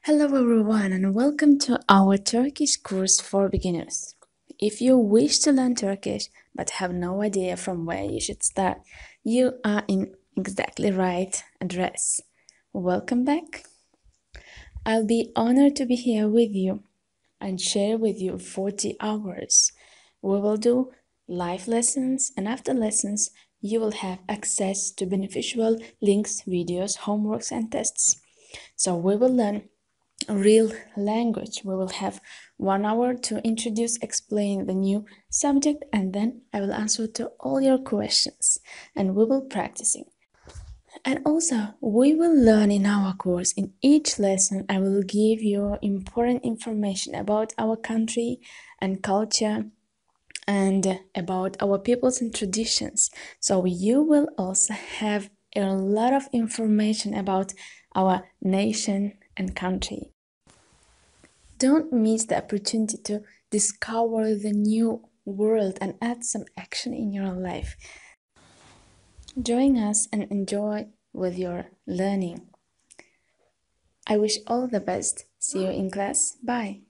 Hello everyone and welcome to our Turkish course for beginners. If you wish to learn Turkish but have no idea from where you should start, you are in exactly right address. Welcome back. I'll be honored to be here with you and share with you 40 hours. We will do live lessons, and after lessons you will have access to beneficial links, videos, homeworks and tests. So we will learn real language. We will have 1 hour to introduce, explain the new subject, and then I will answer to all your questions and we will practicing. And also, we will learn in our course. In each lesson, I will give you important information about our country and culture and about our peoples and traditions. So you will also have a lot of information about our nation and country. Don't miss the opportunity to discover the new world and add some action in your life. Join us and enjoy with your learning. I wish all the best. See you in class. Bye.